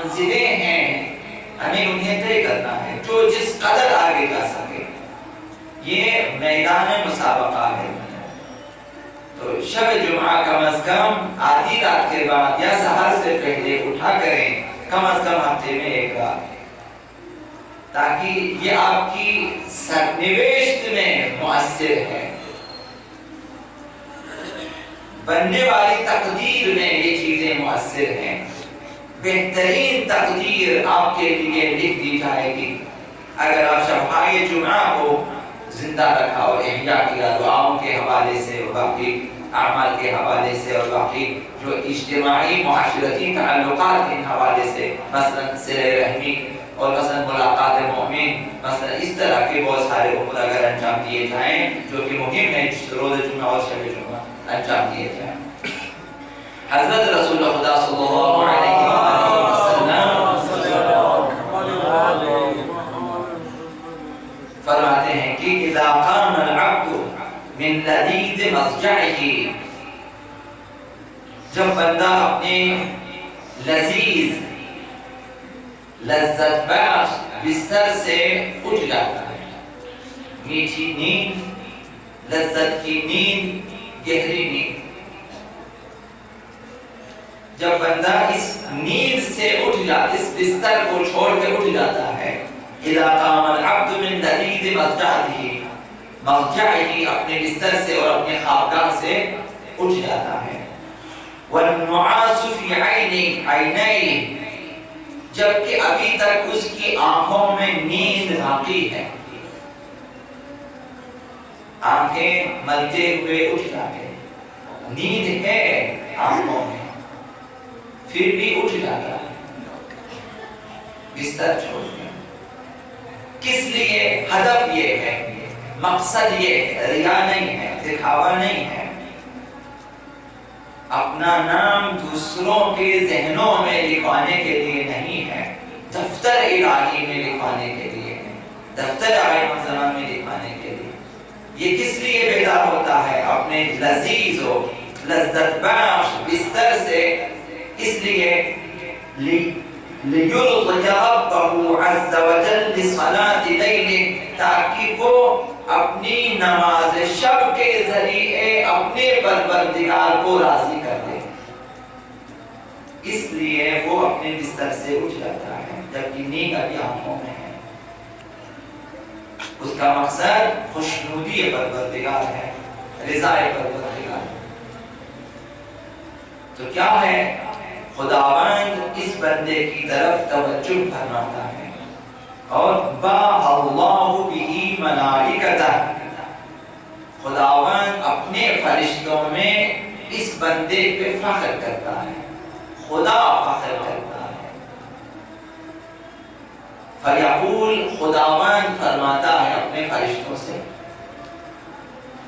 منزلیں ہیں ہمیں انہیں طے کرنا ہے، جو جس قدر آگے جا سکے۔ یہ میدان مسابقہ ہے۔ تو شب جمعہ کم از کم آدھی رات کے بعد یا سحر سے پہلے اٹھا کریں، کم از کم ہفتے میں ایک رات، تاکہ یہ آپ کی سرنوشت میں مؤثر ہے، بننے والی تقدیر میں یہ چیزیں مؤثر ہیں۔ بہترین تقدیر آپ کے لیے لکھ دی جائے گی اگر آپ شبائے جمعہ کو زندہ رکھا اور احیا کیا، دعاؤں کے حوالے سے اور باقی اعمال کے حوالے سے اور باقی جو اجتماعی معاشرتی تعلقات کے حوالے سے، مثلا صلہ رحمی اور مثلا ملاقات مومن، مثلا اس طرح کے بہت سارے امور اگر انجام دیے جائیں جو کہ مہم ہے روز جمعہ اور شب جمعہ انجام دیے جائیں۔ حضرت رسول خدا صلی اللہ علیہ وسلم فرماتے ہیں کہ اذا قام العبد من لذیذ مضجعہ، جب بندہ اپنے لذیذ لذت بخش بستر سے اٹھ جاتا ہے، میٹھی نیند، لذت کی نیند، گہری نیند، جب بندہ اس نیند سے اٹھ جاتا، اس بستر کو چھوڑ کے اٹھ جاتا ہے، اذا قام العبد من لذیذ مضجعہ، اپنے بستر سے اور اپنے خوابگاہ سے اٹھ جاتا ہے، والنعاس فی عینیہ، جبکہ ابھی تک اس کی آنکھوں میں نیند باقی ہے، آنکھیں ملتے ہوئے اٹھ جاتے، نیند ہے آنکھوں میں، پھر بھی اٹھ جاتا ہے بستر چھوڑ کے۔ کس لیے؟ ہدف یہ ہے، مقصد یہ ہے، ریا نہیں ہے، دکھاوا نہیں ہے، اپنا نام دوسروں کے ذہنوں میں لکھوانے کے لیے نہیں ہے، دفتر الہی میں لکھوانے کے لیے ہے، دفتر آئے زمان میں لکھوانے کے لیے۔ یہ کس لیے بیدار ہوتا ہے؟ اپنے لذیذ و لذت بخش بستر سے، اس لیے لِيُرْضِيَ رَبَّهُ عَزَّ وَجَلَّ لِصَلَاةِ لَيْلٍ، تاکہ وہ اپنی نماز شب کے ذریعے اپنے پروردگار کو راضی کر دے، اس لیے وہ اپنے بستر سے اٹھ جاتا ہے جبکہ نیند ابھی آنکھوں میں ہے۔ اس کا مقصد خوشنودی پروردگار ہے، رضا پروردگار۔ تو کیا ہے؟ خداوند اس بندے کی طرف توجہ فرماتا ہے، اور با اللہ بہ ملائکتہ، خداوند اپنے فرشتوں میں اس بندے پہ فخر کرتا ہے، خدا فخر کرتا ہے۔ فیقول، خداوند فرماتا ہے اپنے فرشتوں سے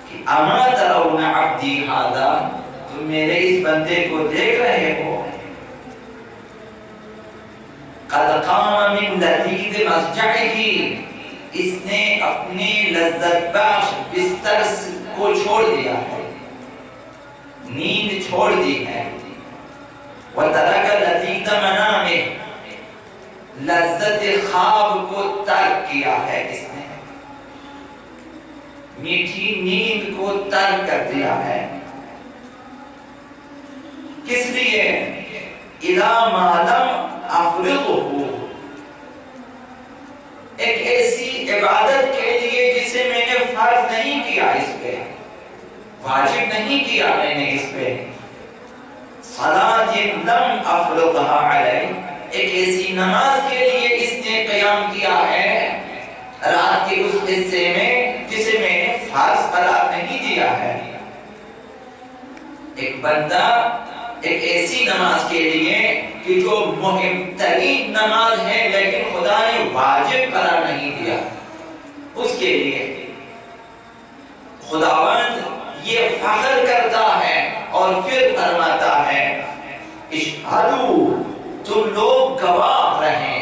کہ اما ترون عبدی ھذا، تم میرے اس بندے کو دیکھ رہے ہو، قد قام من لذیذ مضجعہ، اس نے اپنی لذت بخش بستر کو چھوڑ دیا ہے، نیند چھوڑ دی ہے، وترک لذیذ منامہ، لذت خواب کو ترک کیا ہے، اس نے میٹھی نیند کو ترک کر دیا ہے۔ کس لیے؟ اذا ما لم افرغه، ایک ایسی عبادت کے لیے جسے میں نے فرض نہیں کیا، اس پہ واجب نہیں کیا میں نے اس پہ، صلاۃ لم افرضها علیہ، ایک ایسی نماز کے لیے اس نے قیام کیا ہے رات کے اس حصے میں جسے میں نے فرض قرار نہیں دیا ہے۔ ایک بندہ ایک ایسی نماز کے لیے کہ جو مہم ترین نماز ہے لیکن خدا نے واجب قرار نہیں دیا، اس کے لیے خداوند یہ فخر کرتا ہے اور پھر فرماتا ہے اشہدوا، تم لوگ گواہ رہیں،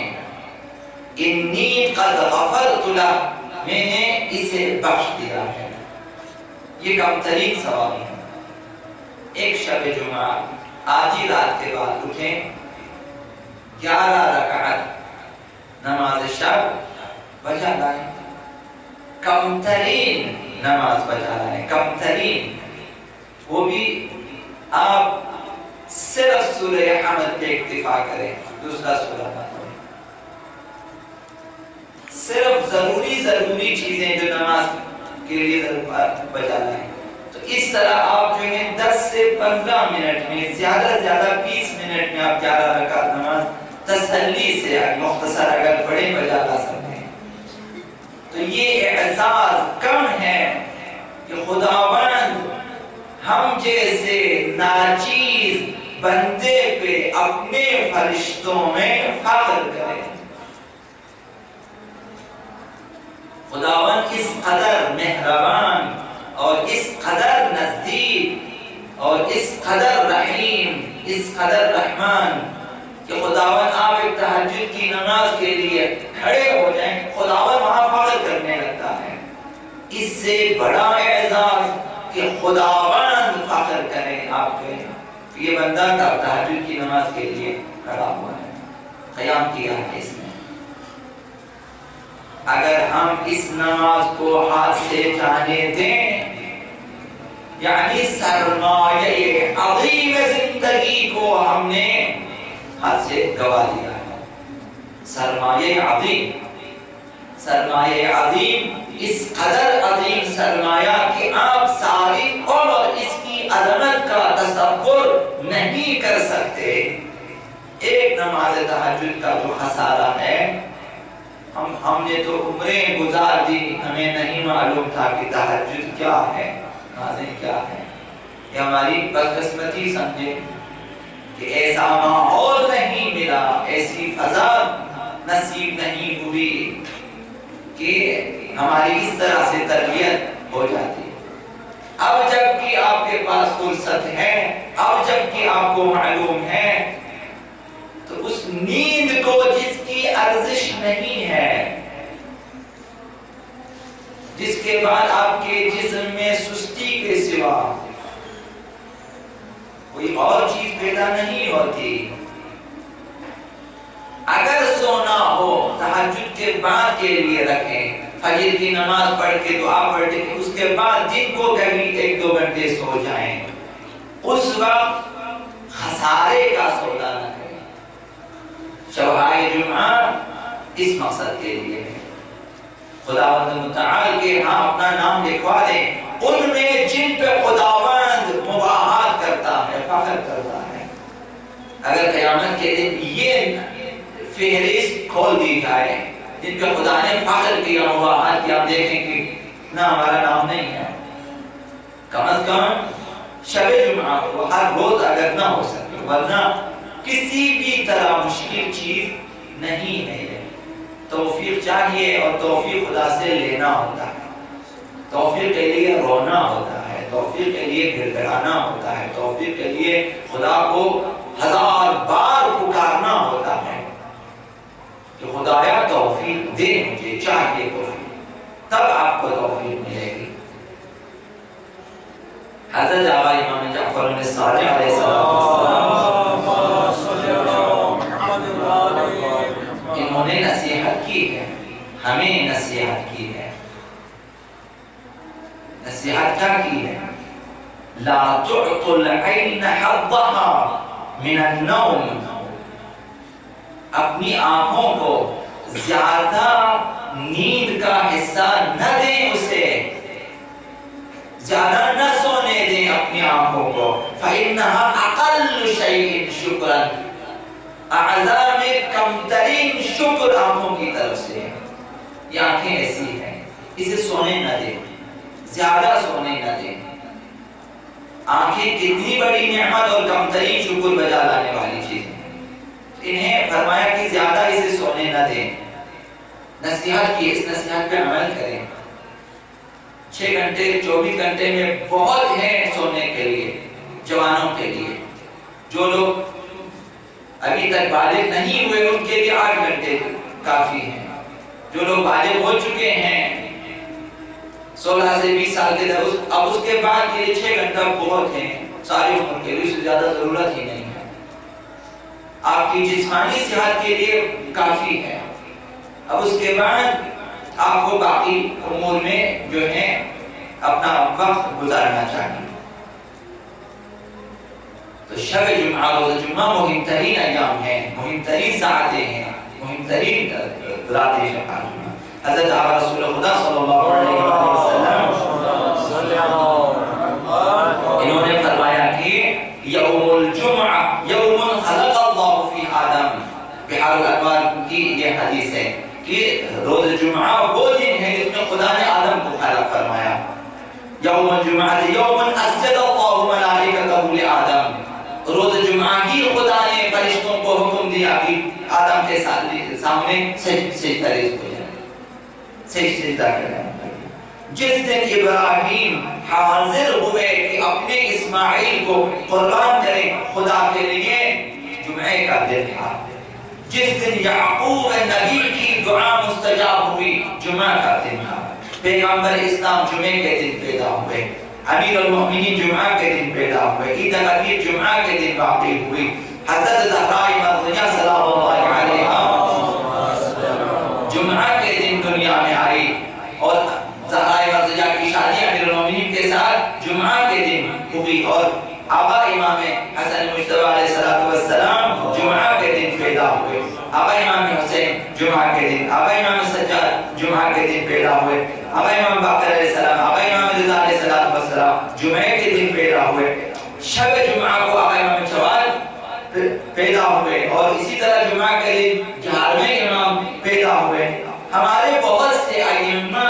انی قد غفرت لہ، میں نے اسے بخش دیا ہے۔ یہ کم ترین ثواب ہے۔ ایک شب جمعہ آدھی رات کے بعد اٹھیں، 11 رکعت نماز شب بجا لائیں، کم ترین نماز بجا لائیں، کم ترین، وہ بھی آپ صرف سورہ حمد پہ اکتفا کریں، دوسرا سورہ نہ پڑھیں، صرف ضروری چیزیں جو نماز کے لیے بجا لائیں۔ تو اس طرح آپ جو ہے 10 سے 15 منٹ میں، زیادہ سے زیادہ 20 منٹ میں آپ 11 رکعت نماز تسلی سے مختصر اگر پڑھیں بجا لا سکتے ہیں۔ تو یہ اعزاز کم ہے کہ خداوند ہم جیسے ناچیز بندے پہ اپنے فرشتوں میں فخر کرے۔ خداوند اس قدر مہربان اور اس قدر نزدیک اور اس قدر رحیم، اس قدر رحمان کہ خداوند آپ ایک تہجد کی نماز کے لیے کھڑے ہو جائیں، خداوند وہاں فخر کرنے لگتا ہے۔ اس سے بڑا اعزاز کہ خداوند فخر کریں آپ پہ، یہ بندہ تہجد کی نماز کے لیے کھڑا ہوا ہے، قیام کیا ہے اس نے۔ اگر ہم اس نماز کو ہاتھ سے جانے دیں، یعنی سرمایہ عظیم زندگی کو ہم نے ہاتھ سے گوا دیا ہے۔ سرمایہ عظیم، اس قدر عظیم سرمایہ کہ آپ ساری عمر اس کی عظمت کا تصور نہیں کر سکتے۔ ایک نماز تہجد کا جو خسارہ ہے، ہم نے تو عمریں گزار دی، ہمیں نہیں معلوم تھا کہ تہجد کیا ہے، نمازیں کیا ہے۔ یہ ہماری بدقسمتی سمجھے کہ ایسا ماحول نہیں ملا، ایسی فضا نصیب نہیں ہوئی کہ ہماری اس طرح سے تربیت ہو جاتی۔ اب جب کہ آپ کے پاس فرصت ہے، اب جب کہ آپ کو معلوم ہے، تو اس نیند کو جس کی ارزش نہیں ہے، جس کے بعد آپ کے جسم میں سستی کے سوا کوئی اور چیز پیدا نہیں ہوتی، اگر سونا ہو تہجد کے بعد کے لیے رکھیں، فجر کی نماز پڑھ کے دعا پڑھ کے اس کے بعد دن کو کبھی 1-2 گھنٹے سو جائیں، اس وقت خسارے کا سودا نہ کریں۔ شبائے جمعہ اس مقصد کے لیے ہے، خداوند متعال کے ہاں اپنا نام لکھوا دیں، ان میں جن پہ خداوند مباحات کرتا ہے، فخر کرتا ہے۔ اگر قیامت کے دن یہ فہرست کھول دی جائے جن پہ خدا نے فخر کیا، مباحات کیا، آپ دیکھیں کہ نہ ہمارا نام نہیں ہے، کم از کم شب جمعہ کو ہر روز اگر نہ ہو سکے، ورنہ کسی بھی طرح مشکل چیز نہیں ہے۔ توفیق چاہیے اور توفیق خدا سے لینا ہوتا ہے، توفیق کے لیے رونا ہوتا ہے، توفیق کے لیے گڑ گڑانا ہوتا ہے، توفیق کے لیے خدا کو 1000 بار پکارنا ہوتا ہے کہ خدایا توفیق دے، مجھے چاہیے توفیق، تب آپ کو توفیق ملے گی۔ حضرت آبا امام جعفر صادق علیہ السلام انہوں نے نصیحت کی ہے، ہمیں نصیحت کی ہے۔ نصیحت کیا کی ہے؟ لا تعطوا العین حظها من النوم، اپنی آنکھوں کو زیادہ نیند کا حصہ نہ دیں، اسے زیادہ نہ سونے دیں اپنی آنکھوں کو، فإنها اقل شیء شکرا، اعضاء میں کم ترین شکر آنکھوں کی طرف سے ہے۔ یہ آنکھیں ایسی ہیں، اسے سونے نہ دیں، زیادہ سونے نہ دیں۔ آنکھیں کتنی بڑی نعمت اور کم ترین شکر بجا لانے والی چیز ہے، انہیں فرمایا کہ زیادہ اسے سونے نہ دیں۔ نصیحت کی، اس نصیحت پہ عمل کریں۔ 6 گھنٹے 24 گھنٹے میں بہت ہیں سونے کے لیے، جوانوں کے لیے۔ جو لوگ ابھی تک بالغ نہیں ہوئے ان کے لیے 8 گھنٹے کافی ہیں۔ جو لوگ بالغ ہو چکے ہیں 16 سے 20 سال کے در، اب اس کے بعد کے لیے 6 گھنٹہ بہت ہیں، ساری عمر کے لیے، اس سے زیادہ ضرورت ہی نہیں ہے۔ آپ آپ کی جسمانی صحت کے لیے کافی ہے. اب اس کے بعد آپ کو باقی امور میں جو ہے اپنا وقت گزارنا چاہیے. تو شب جمعہ روز جمعہ مہم ترین ایام ہیں، مہم ترین ساعتیں ہیں، مہم ترین راتیں شب جمعہ. حضرت آقا رسول خدا صلی اللہ علیہ وسلم انہوں نے فرمایا کہ یوم الجمعہ یوم خلق اللہ فی آدم. بحار الانوار کی یہ حدیث ہے کہ روز جمعہ وہ دن ہے جس میں خدا نے آدم کو خلق فرمایا. یوم الجمعہ یوم اسجد اللہ ملائکتہ لآدم. روز جمعہ ہی خدا نے فرشتوں کو حکم دیا کہ آدم کے سامنے سجدہ کریں. جس دن ابراہیم حاضر ہوئے کہ اپنے اسماعیل کو قربان کریں خدا کے لیے، جمعے کا دن تھا. جس دن یعقوب نبی کی دعا مستجاب ہوئی، جمعہ کا دن تھا. پیغمبر اسلام جمعے کے دن پیدا ہوئے، امیر المؤمنین جمعہ کے دن پیدا ہوئے، عید الفطر جمعہ کے دن واقع ہوئی. حضرت زہرا مرضیہ سلام اللہ علیہا جمعہ کے دن دنیا میں آئی، اور زہرا مرضیہ کی شادی امیر المؤمنین کے ساتھ جمعہ کے دن ہوئی. اور آبا امام حسن مجتبی علیہ السلام جمعہ کے دن پیدا ہوئے. آبا امام حسین جمعہ کے دن، آبا امام سجاد جمعہ کے دن پیدا ہوئے. آبا امام باقر علیہ السلام، آبا امام رضا علیہ السلام جمعے کے دن پیدا ہوئے. شب جمعہ کو آبا امام جواد پیدا ہوئے، اور اسی طرح جمعہ کے دن 11ویں امام پیدا ہوئے. ہمارے بہت سے ائمہ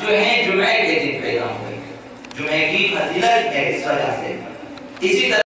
جو ہیں جمعے کے دن پیدا ہوئے. جمعے کی فضیلت ہے اس وجہ سے. اسی طرح